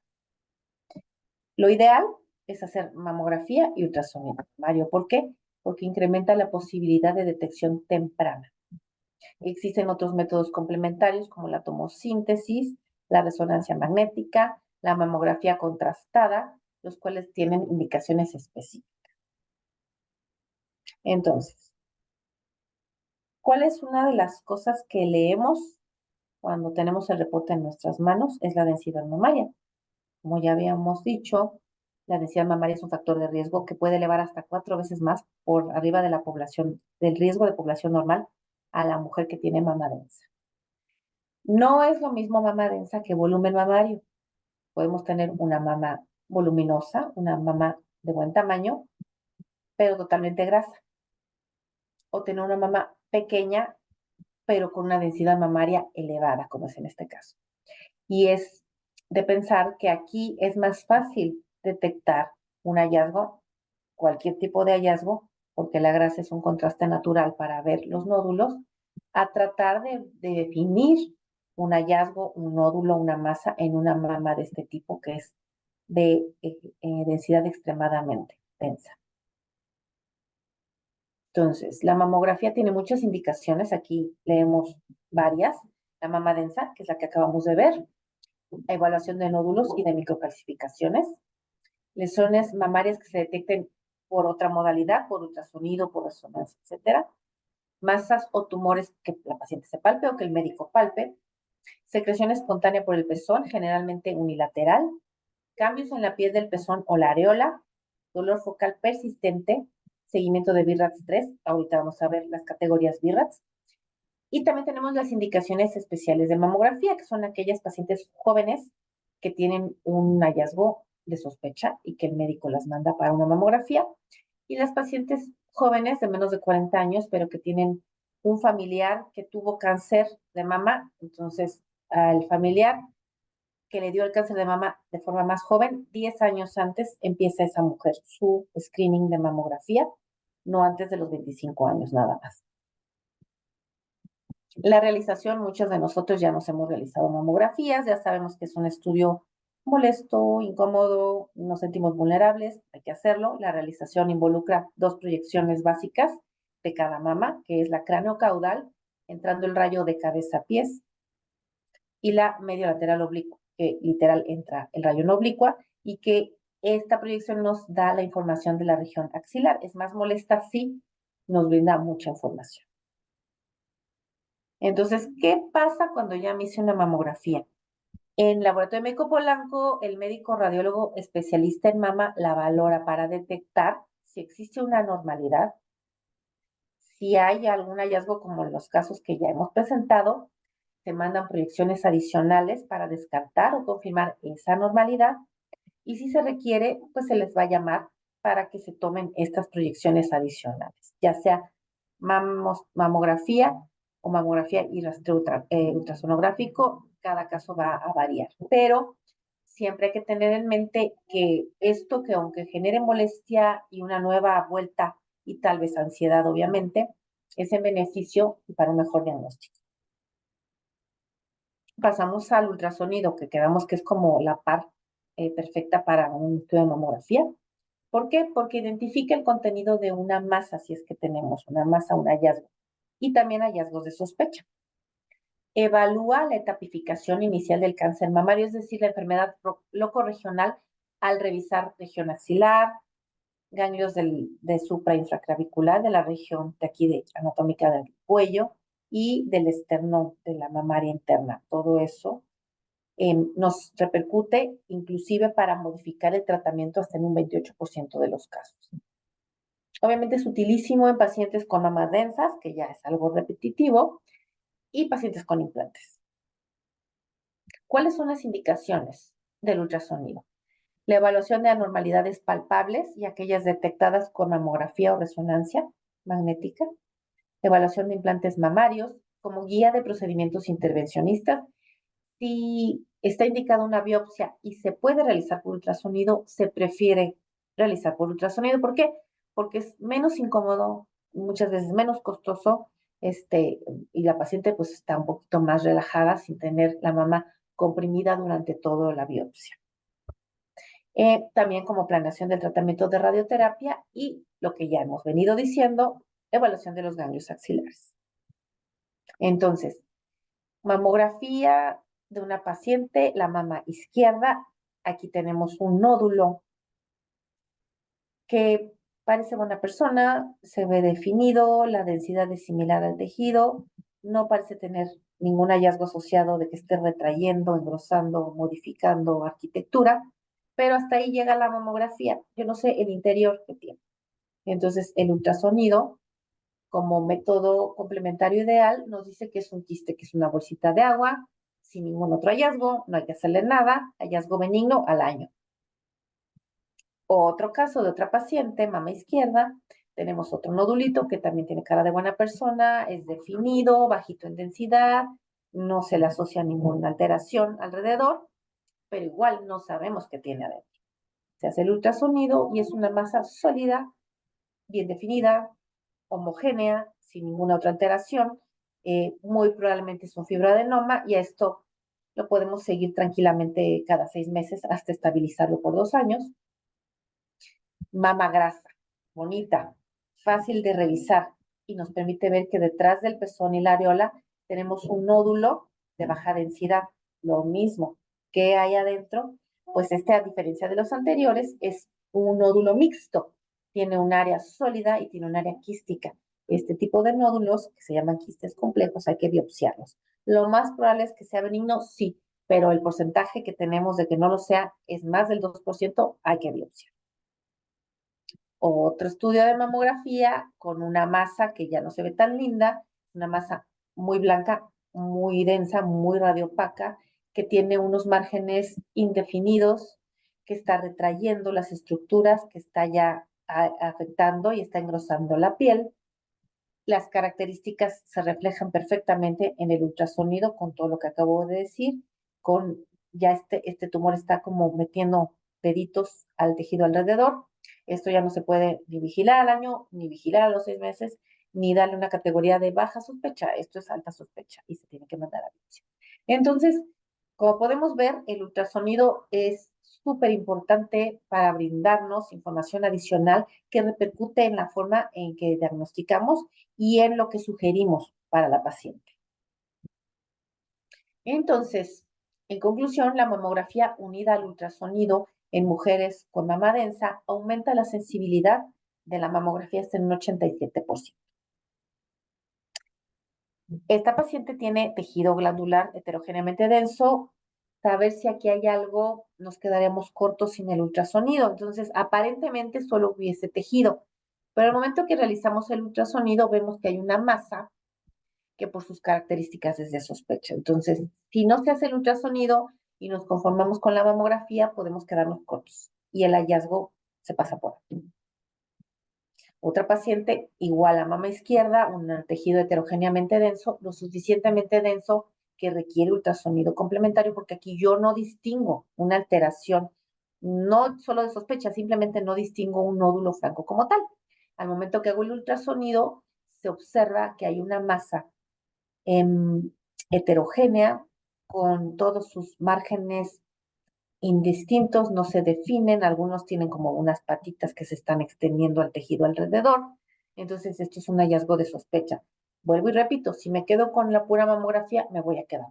Lo ideal es hacer mamografía y ultrasonido mamario. ¿Por qué? Porque incrementa la posibilidad de detección temprana. Existen otros métodos complementarios como la tomosíntesis, la resonancia magnética, la mamografía contrastada, los cuales tienen indicaciones específicas. Entonces, ¿cuál es una de las cosas que leemos cuando tenemos el reporte en nuestras manos? Es la densidad mamaria. Como ya habíamos dicho, la densidad mamaria es un factor de riesgo que puede elevar hasta 4 veces más por arriba de la población, del riesgo de población normal a la mujer que tiene mama densa. No es lo mismo mama densa que volumen mamario. Podemos tener una mama voluminosa, una mama de buen tamaño, pero totalmente grasa. O tener una mama pequeña, pero con una densidad mamaria elevada, como es en este caso. Y es de pensar que aquí es más fácil detectar un hallazgo, cualquier tipo de hallazgo, porque la grasa es un contraste natural para ver los nódulos, a tratar de definir un hallazgo, un nódulo, una masa en una mama de este tipo que es de densidad extremadamente densa. Entonces, la mamografía tiene muchas indicaciones. Aquí leemos varias. La mama densa, que es la que acabamos de ver. Evaluación de nódulos y de microcalcificaciones. Lesiones mamarias que se detecten por otra modalidad, por ultrasonido, por resonancia, etcétera. Masas o tumores que la paciente se palpe o que el médico palpe. Secreción espontánea por el pezón, generalmente unilateral. Cambios en la piel del pezón o la areola. Dolor focal persistente. Seguimiento de BIRATS 3. Ahorita vamos a ver las categorías BIRATS. Y también tenemos las indicaciones especiales de mamografía, que son aquellas pacientes jóvenes que tienen un hallazgo de sospecha y que el médico las manda para una mamografía. Y las pacientes jóvenes de menos de 40 años, pero que tienen un familiar que tuvo cáncer de mama. Entonces, al familiar que le dio el cáncer de mama de forma más joven, 10 años antes empieza esa mujer su screening de mamografía, no antes de los 25 años nada más. La realización, muchos de nosotros ya nos hemos realizado mamografías, ya sabemos que es un estudio molesto, incómodo, nos sentimos vulnerables, hay que hacerlo. La realización involucra 2 proyecciones básicas de cada mama, que es la craneocaudal, entrando el rayo de cabeza a pies, y la medio lateral oblicua, que literal entra el rayo en oblicua, y que esta proyección nos da la información de la región axilar. Es más molesta, sí, nos brinda mucha información. Entonces, ¿qué pasa cuando ya me hice una mamografía? En Laboratorio Médico Polanco, el médico radiólogo especialista en mama la valora para detectar si existe una anormalidad, si hay algún hallazgo como en los casos que ya hemos presentado, se mandan proyecciones adicionales para descartar o confirmar esa anormalidad y si se requiere, pues se les va a llamar para que se tomen estas proyecciones adicionales, ya sea mamografía o mamografía y rastreo ultrasonográfico, cada caso va a variar. Pero siempre hay que tener en mente que esto que aunque genere molestia y una nueva vuelta y tal vez ansiedad, obviamente, es en beneficio y para un mejor diagnóstico. Pasamos al ultrasonido, que quedamos que es como la par perfecta para un estudio de mamografía. ¿Por qué? Porque identifica el contenido de una masa, si es que tenemos una masa, un hallazgo, y también hallazgos de sospecha. Evalúa la etapificación inicial del cáncer mamario, es decir, la enfermedad locorregional, al revisar región axilar, ganglios de suprainfraclavicular, de la región de aquí anatómica del cuello y del esternón, de la mamaria interna. Todo eso nos repercute inclusive para modificar el tratamiento hasta en un 28% de los casos. Obviamente es utilísimo en pacientes con mamas densas, que ya es algo repetitivo, y pacientes con implantes. ¿Cuáles son las indicaciones del ultrasonido? La evaluación de anormalidades palpables y aquellas detectadas con mamografía o resonancia magnética. Evaluación de implantes mamarios como guía de procedimientos intervencionistas. Si está indicada una biopsia y se puede realizar por ultrasonido, se prefiere realizar por ultrasonido. ¿Por qué? Porque es menos incómodo, muchas veces menos costoso, y la paciente pues está un poquito más relajada sin tener la mama comprimida durante toda la biopsia. También como planeación del tratamiento de radioterapia y lo que ya hemos venido diciendo, evaluación de los ganglios axilares. Entonces, mamografía de una paciente, la mama izquierda. Aquí tenemos un nódulo que parece buena persona, se ve definido, la densidad es similar al tejido, no parece tener ningún hallazgo asociado de que esté retrayendo, engrosando, modificando arquitectura, pero hasta ahí llega la mamografía. Yo no sé el interior que tiene. Entonces, el ultrasonido, como método complementario ideal, nos dice que es un quiste, que es una bolsita de agua, sin ningún otro hallazgo, no hay que hacerle nada, hallazgo benigno al año. Otro caso de otra paciente, mama izquierda, tenemos otro nodulito que también tiene cara de buena persona, es definido, bajito en densidad, no se le asocia ninguna alteración alrededor, pero igual no sabemos qué tiene adentro. Se hace el ultrasonido y es una masa sólida, bien definida, homogénea, sin ninguna otra alteración. muy probablemente es un fibroadenoma y a esto lo podemos seguir tranquilamente cada 6 meses hasta estabilizarlo por 2 años. Mama grasa, bonita, fácil de revisar y nos permite ver que detrás del pezón y la areola tenemos un nódulo de baja densidad. Lo mismo que hay adentro, pues este, a diferencia de los anteriores, es un nódulo mixto. Tiene un área sólida y tiene un área quística. Este tipo de nódulos, que se llaman quistes complejos, hay que biopsiarlos. Lo más probable es que sea benigno, sí, pero el porcentaje que tenemos de que no lo sea es más del 2%, hay que biopsiar. Otro estudio de mamografía con una masa que ya no se ve tan linda, una masa muy blanca, muy densa, muy radiopaca, que tiene unos márgenes indefinidos, que está retrayendo las estructuras, que está ya afectando y está engrosando la piel. Las características se reflejan perfectamente en el ultrasonido con todo lo que acabo de decir, con ya este tumor está como metiendo deditos al tejido alrededor. Esto ya no se puede ni vigilar al año, ni vigilar a los 6 meses, ni darle una categoría de baja sospecha. Esto es alta sospecha y se tiene que mandar a biopsia. Entonces, como podemos ver, el ultrasonido es súper importante para brindarnos información adicional que repercute en la forma en que diagnosticamos y en lo que sugerimos para la paciente. Entonces, en conclusión, la mamografía unida al ultrasonido en mujeres con mama densa aumenta la sensibilidad de la mamografía hasta en un 87%. Esta paciente tiene tejido glandular heterogéneamente denso. Saber si aquí hay algo, nos quedaremos cortos sin el ultrasonido. Entonces, aparentemente solo hubiese tejido. Pero al momento que realizamos el ultrasonido, vemos que hay una masa que por sus características es de sospecha. Entonces, si no se hace el ultrasonido y nos conformamos con la mamografía, podemos quedarnos cortos y el hallazgo se pasa por aquí. Otra paciente, igual a mama izquierda, un tejido heterogéneamente denso, lo suficientemente denso que requiere ultrasonido complementario, porque aquí yo no distingo una alteración, no solo de sospecha, simplemente no distingo un nódulo franco como tal. Al momento que hago el ultrasonido, se observa que hay una masa heterogénea con todos sus márgenes indistintos, no se definen, algunos tienen como unas patitas que se están extendiendo al tejido alrededor. Entonces, esto es un hallazgo de sospecha. Vuelvo y repito, si me quedo con la pura mamografía, me voy a quedar.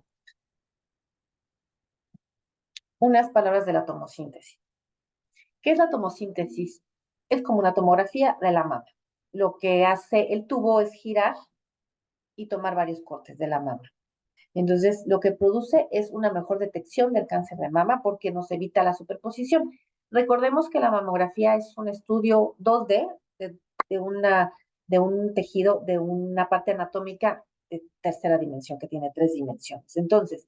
Unas palabras de la tomosíntesis. ¿Qué es la tomosíntesis? Es como una tomografía de la mama. Lo que hace el tubo es girar y tomar varios cortes de la mama. Entonces, lo que produce es una mejor detección del cáncer de mama porque nos evita la superposición. Recordemos que la mamografía es un estudio 2D de un tejido, de una parte anatómica de tercera dimensión, que tiene 3 dimensiones. Entonces,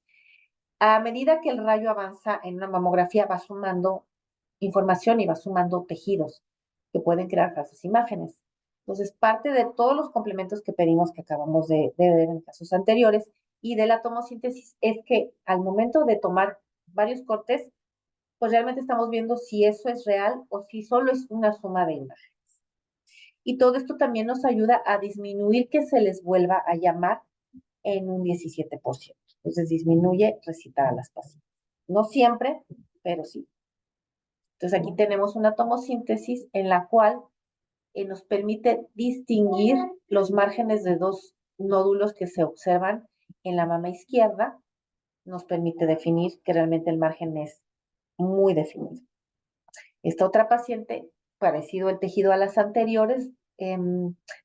a medida que el rayo avanza en una mamografía, va sumando información y va sumando tejidos que pueden crear falsas imágenes. Entonces, parte de todos los complementos que pedimos, que acabamos de ver en casos anteriores, y de la tomosíntesis, es que al momento de tomar varios cortes, pues realmente estamos viendo si eso es real o si solo es una suma de imágenes. Y todo esto también nos ayuda a disminuir que se les vuelva a llamar en un 17%. Entonces disminuye recitar a las pacientes. No siempre, pero sí. Entonces aquí tenemos una tomosíntesis en la cual nos permite distinguir los márgenes de 2 nódulos que se observan en la mama izquierda. Nos permite definir que realmente el margen es muy definido. Esta otra paciente, parecido el tejido a las anteriores,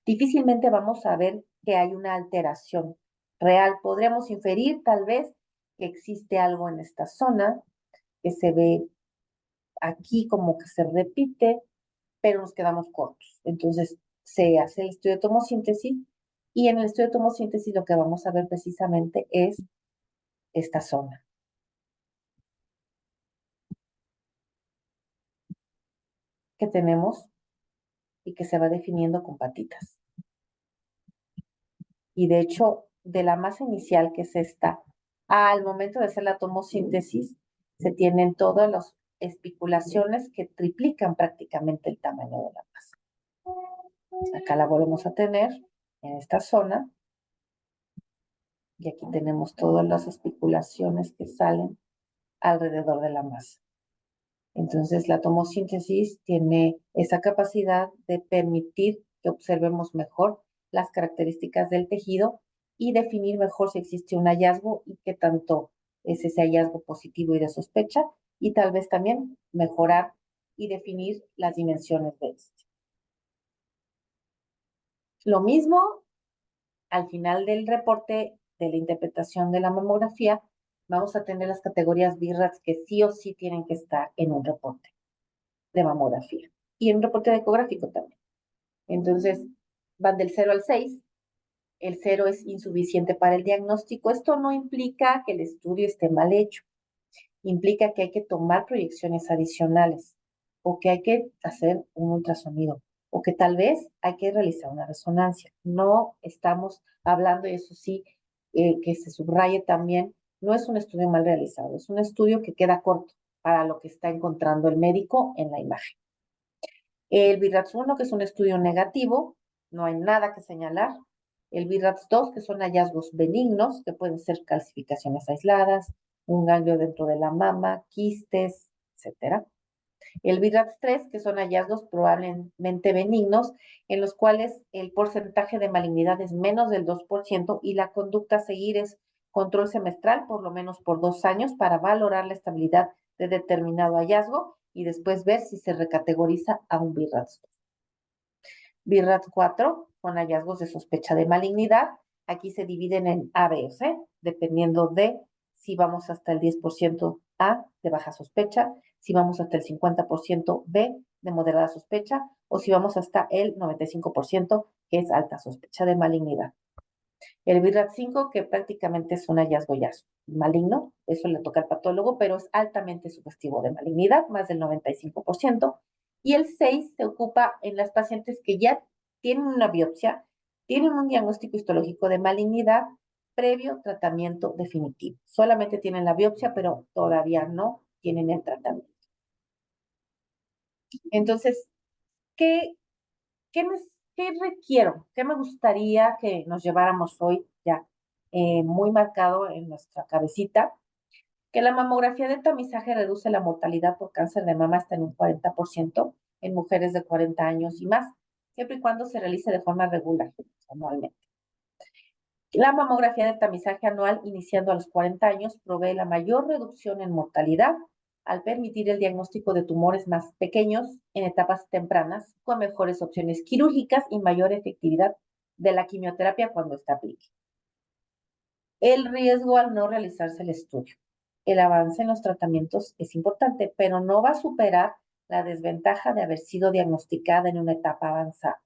difícilmente vamos a ver que hay una alteración real. Podríamos inferir tal vez que existe algo en esta zona, que se ve aquí como que se repite, pero nos quedamos cortos. Entonces, se hace el estudio de tomosíntesis y en el estudio de tomosíntesis lo que vamos a ver precisamente es esta zona. Que tenemos y que se va definiendo con patitas. Y de hecho, de la masa inicial, que es esta, al momento de hacer la tomosíntesis, se tienen todas las espiculaciones que triplican prácticamente el tamaño de la masa. Acá la volvemos a tener en esta zona. Y aquí tenemos todas las especulaciones que salen alrededor de la masa. Entonces, la tomosíntesis tiene esa capacidad de permitir que observemos mejor las características del tejido y definir mejor si existe un hallazgo y qué tanto es ese hallazgo positivo y de sospecha, y tal vez también mejorar y definir las dimensiones de este. Lo mismo al final del reporte de la interpretación de la mamografía, vamos a tener las categorías BIRATS que sí o sí tienen que estar en un reporte de mamografía y en un reporte ecográfico también. Entonces, van del 0 al 6. El 0 es insuficiente para el diagnóstico. Esto no implica que el estudio esté mal hecho. Implica que hay que tomar proyecciones adicionales o que hay que hacer un ultrasonido o que tal vez hay que realizar una resonancia. No estamos hablando, y eso sí, que se subraye también, no es un estudio mal realizado, es un estudio que queda corto para lo que está encontrando el médico en la imagen. El BIRATS 1, que es un estudio negativo, no hay nada que señalar. El BIRATS 2, que son hallazgos benignos, que pueden ser calcificaciones aisladas, un ganglio dentro de la mama, quistes, etcétera. El BIRATS 3, que son hallazgos probablemente benignos, en los cuales el porcentaje de malignidad es menos del 2% y la conducta a seguir es control semestral, por lo menos por 2 años, para valorar la estabilidad de determinado hallazgo y después ver si se recategoriza a un BIRATS 2. BIRATS 4, con hallazgos de sospecha de malignidad. Aquí se dividen en A, B o C, dependiendo de si vamos hasta el 10% A, de baja sospecha, si vamos hasta el 50% B, de moderada sospecha, o si vamos hasta el 95%, que es alta sospecha de malignidad. El BIRAT 5, que prácticamente es un hallazgo ya maligno, eso le toca al patólogo, pero es altamente sugestivo de malignidad, más del 95%. Y el 6 se ocupa en las pacientes que ya tienen una biopsia, tienen un diagnóstico histológico de malignidad previo tratamiento definitivo. Solamente tienen la biopsia, pero todavía no tienen el tratamiento. Entonces, ¿qué, qué, me, qué requiero? ¿Qué me gustaría que nos lleváramos hoy ya muy marcado en nuestra cabecita? Que la mamografía de tamizaje reduce la mortalidad por cáncer de mama hasta en un 40% en mujeres de 40 años y más, siempre y cuando se realice de forma regular, anualmente. La mamografía de tamizaje anual iniciando a los 40 años provee la mayor reducción en mortalidad al permitir el diagnóstico de tumores más pequeños en etapas tempranas, con mejores opciones quirúrgicas y mayor efectividad de la quimioterapia cuando está aplique. El riesgo al no realizarse el estudio. El avance en los tratamientos es importante, pero no va a superar la desventaja de haber sido diagnosticada en una etapa avanzada.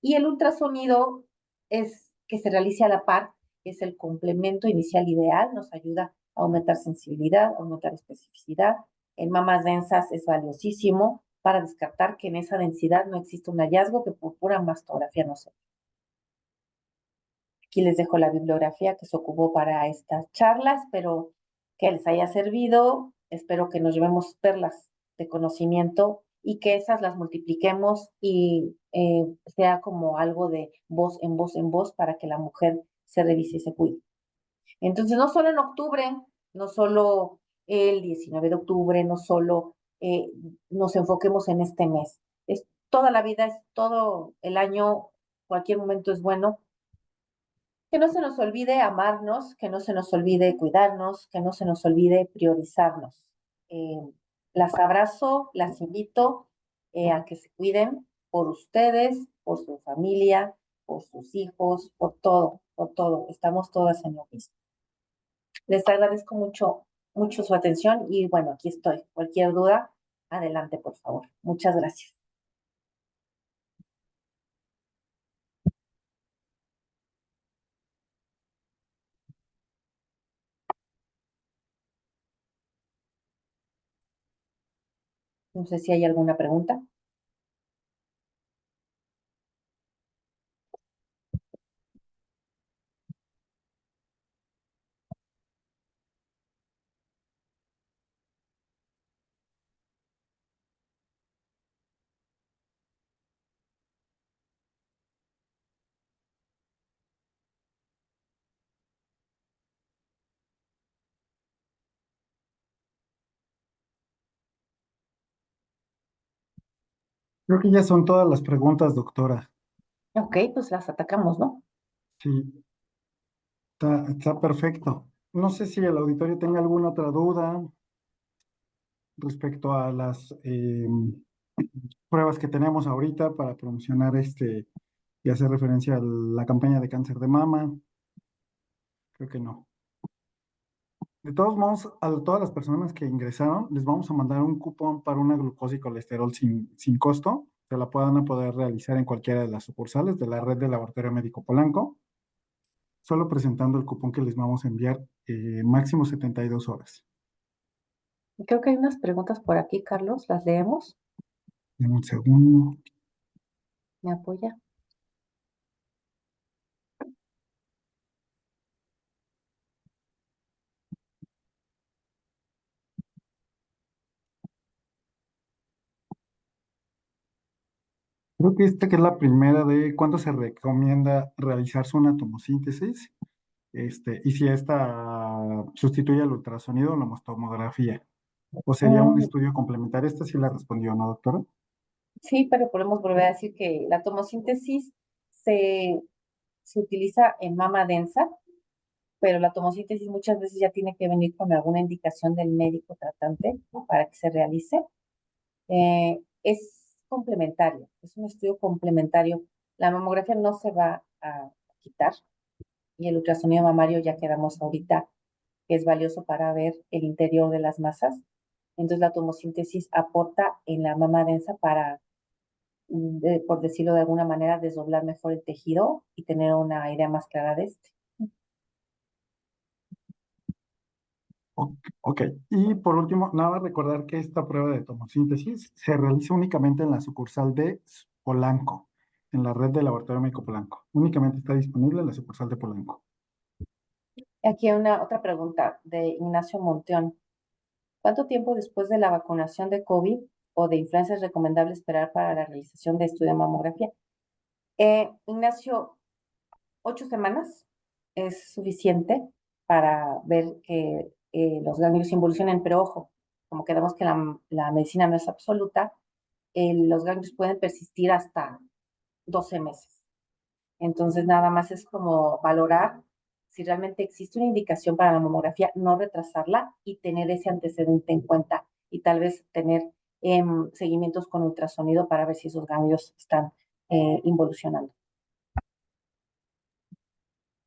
Y el ultrasonido es que se realice a la par, es el complemento inicial ideal, nos ayuda a aumentar sensibilidad, a aumentar especificidad. En mamas densas es valiosísimo para descartar que en esa densidad no existe un hallazgo que por pura mastografía no se. Aquí les dejo la bibliografía que se ocupó para estas charlas, espero que les haya servido, espero que nos llevemos perlas de conocimiento y que esas las multipliquemos y sea como algo de voz en voz en voz para que la mujer se revise y se cuide. Entonces, no solo en octubre, no solo el 19 de octubre, no solo nos enfoquemos en este mes, es toda la vida, es todo el año, cualquier momento es bueno. Que no se nos olvide amarnos, que no se nos olvide cuidarnos, que no se nos olvide priorizarnos. Eh, las abrazo, las invito a que se cuiden por ustedes, por su familia, por sus hijos, por todo, por todo. Estamos todas en lo mismo. Les agradezco mucho, mucho su atención y bueno, aquí estoy. Cualquier duda, adelante, por favor. Muchas gracias. No sé si hay alguna pregunta. Creo que ya son todas las preguntas, doctora. Ok, pues las atacamos, ¿no? Sí, está perfecto. No sé si el auditorio tenga alguna otra duda respecto a las pruebas que tenemos ahorita para promocionar y hacer referencia a la campaña de cáncer de mama. Creo que no. De todos modos, a todas las personas que ingresaron, les vamos a mandar un cupón para una glucosa y colesterol sin costo. Se la puedan a poder realizar en cualquiera de las sucursales de la red de Laboratorio Médico Polanco, solo presentando el cupón que les vamos a enviar máximo 72 horas. Creo que hay unas preguntas por aquí, Carlos, las leemos. En un segundo. ¿Me apoya? Creo que esta que es la primera de cuándo se recomienda realizarse una tomosíntesis, y si esta sustituye al ultrasonido o la mastomografía, o sería un Mm, estudio complementario. Esta sí la respondió, ¿no, doctora? sí, pero podemos volver a decir que la tomosíntesis se, se utiliza en mama densa, pero la tomosíntesis muchas veces ya tiene que venir con alguna indicación del médico tratante para que se realice. Es complementario, es un estudio complementario. La mamografía no se va a quitar y el ultrasonido mamario ya quedamos ahorita que es valioso para ver el interior de las masas. Entonces la tomosíntesis aporta en la mama densa para, por decirlo de alguna manera, desdoblar mejor el tejido y tener una idea más clara de este. Ok. Y por último, nada más recordar que esta prueba de tomosíntesis se realiza únicamente en la sucursal de Polanco, en la red de Laboratorio Médico Polanco. Únicamente está disponible en la sucursal de Polanco. Aquí hay una otra pregunta de Ignacio Monteón. ¿Cuánto tiempo después de la vacunación de COVID o de influenza es recomendable esperar para la realización de estudio de mamografía? Ignacio, 8 semanas es suficiente para ver que los ganglios involucionen, pero ojo, como quedamos que la medicina no es absoluta, los ganglios pueden persistir hasta 12 meses. Entonces, nada más es como valorar si realmente existe una indicación para la mamografía, no retrasarla y tener ese antecedente en cuenta y tal vez tener seguimientos con ultrasonido para ver si esos ganglios están involucionando.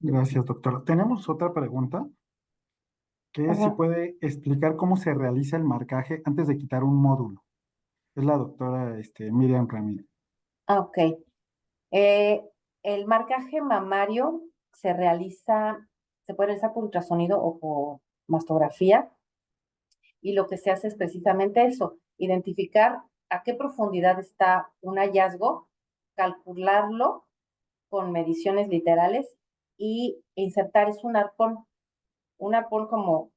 Gracias, doctora. Tenemos otra pregunta, que es si Ujú. puede explicar cómo se realiza el marcaje antes de quitar un módulo. Es la doctora Miriam Ramírez. Ah, ok. Eh, el marcaje mamario se realiza, se puede realizar por ultrasonido o por mastografía y lo que se hace es precisamente eso, identificar a qué profundidad está un hallazgo, calcularlo con mediciones literales y insertar es un arpón como,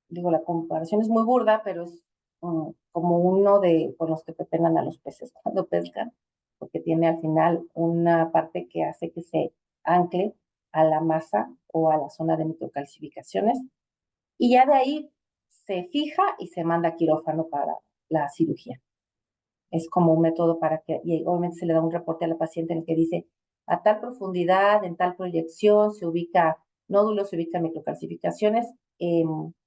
digo, la comparación es muy burda, pero es como uno de con los que pepenan a los peces cuando pescan, porque tiene al final una parte que hace que se ancle a la masa o a la zona de microcalcificaciones y ya de ahí se fija y se manda a quirófano para la cirugía. Es como un método para que, y obviamente se le da un reporte a la paciente en el que dice, a tal profundidad, en tal proyección, se ubica nódulos, se ubican microcalcificaciones,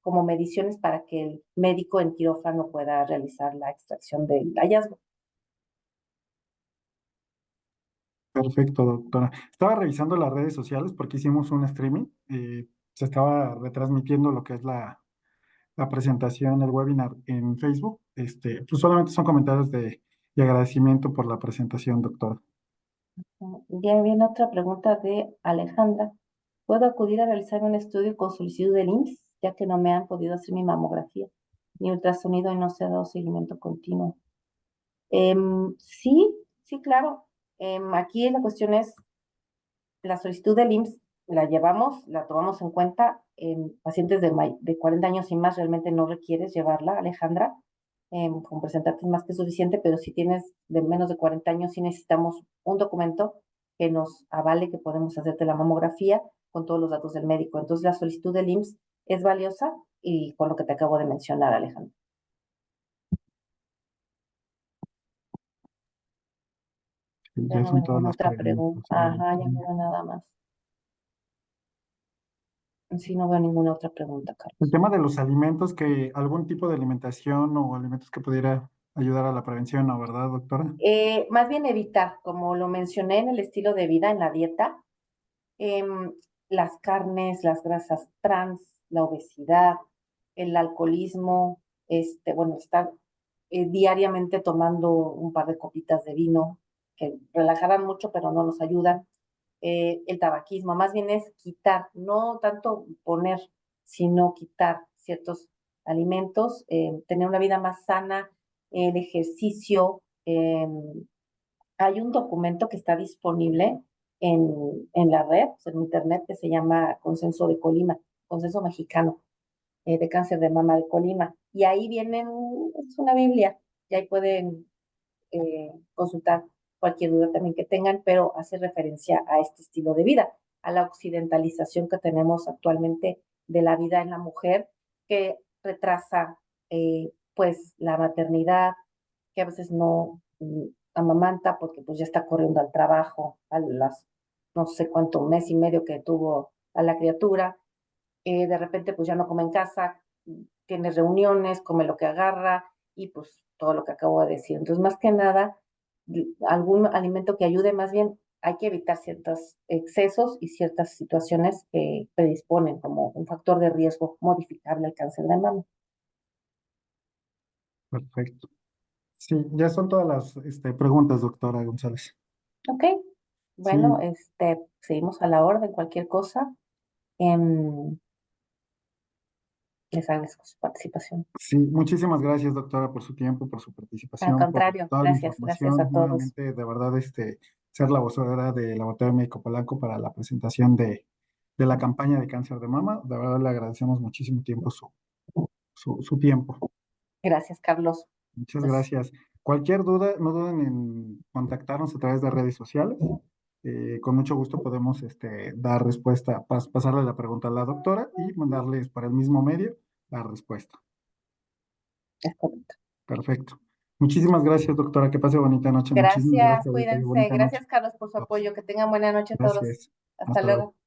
como mediciones para que el médico en quirófano pueda realizar la extracción del hallazgo. Perfecto, doctora. Estaba revisando las redes sociales porque hicimos un streaming. Se estaba retransmitiendo lo que es la presentación, el webinar en Facebook. Pues solamente son comentarios de agradecimiento por la presentación, doctora. Ya viene otra pregunta de Alejandra. ¿Puedo acudir a realizar un estudio con solicitud del IMSS, ya que no me han podido hacer mi mamografía, ni ultrasonido y no se ha dado seguimiento continuo? Sí, sí, claro. Aquí la cuestión es, la solicitud del IMSS la llevamos, la tomamos en cuenta en pacientes de 40 años y más, realmente no requieres llevarla, Alejandra. Con presentarte es más que suficiente, pero si tienes de menos de 40 años, sí necesitamos un documento que nos avale que podemos hacerte la mamografía con todos los datos del médico. Entonces, la solicitud del IMSS es valiosa y con lo que te acabo de mencionar, Alejandra. Ya Ya no veo son todas ninguna las otra preguntas. pregunta. Ajá, ya no veo nada más. Sí, no veo ninguna otra pregunta, El Carlos. tema de los alimentos, que algún tipo de alimentación o alimentos que pudiera ayudar a la prevención, ¿no, verdad, doctora? Más bien evitar, como lo mencioné en el estilo de vida, en la dieta, em, las carnes, las grasas trans, la obesidad, el alcoholismo, bueno, estar diariamente tomando un par de copitas de vino que relajarán mucho, pero no nos ayudan. El tabaquismo, más bien es quitar, no tanto poner, sino quitar ciertos alimentos, tener una vida más sana, el ejercicio. Hay un documento que está disponible en la red, en internet, que se llama Consenso de Colima, Consenso Mexicano de Cáncer de Mama de Colima. Y ahí vienen, es una Biblia, y ahí pueden consultar cualquier duda también que tengan, pero hace referencia a este estilo de vida, a la occidentalización que tenemos actualmente de la vida en la mujer, que retrasa pues la maternidad, que a veces no amamanta porque pues ya está corriendo al trabajo a las no sé cuánto mes y medio que tuvo a la criatura, de repente pues ya no come en casa, tiene reuniones, come lo que agarra y pues todo lo que acabo de decir. Entonces, más que nada, algún alimento que ayude, más bien hay que evitar ciertos excesos y ciertas situaciones que predisponen como un factor de riesgo modificable al cáncer de mama. Perfecto. Sí, ya son todas las preguntas, doctora González. Ok, Sí, bueno, seguimos a la orden, cualquier cosa. em, Les agradezco su participación. sí, muchísimas gracias, doctora, por su tiempo, por su Al participación, por contrario, toda la gracias, gracias a información. todos. Nuevamente, de verdad, ser la vocera de Laboratorio Médico Polanco para la presentación de la campaña de cáncer de mama. De verdad, le agradecemos muchísimo tiempo su tiempo. Gracias, Carlos. Muchas Pues, gracias. Cualquier duda, no duden en contactarnos a través de redes sociales. Con mucho gusto podemos dar respuesta, pasarle la pregunta a la doctora y mandarles por el mismo medio la respuesta. es correcto. Perfecto. Muchísimas gracias, doctora. Que pase bonita noche. Muchísimas Gracias, gracias, doctora. cuídense. Bonita noche Gracias, Carlos, por su a todos. apoyo. Que tengan buena noche todos. Gracias. Hasta Hasta luego. luego.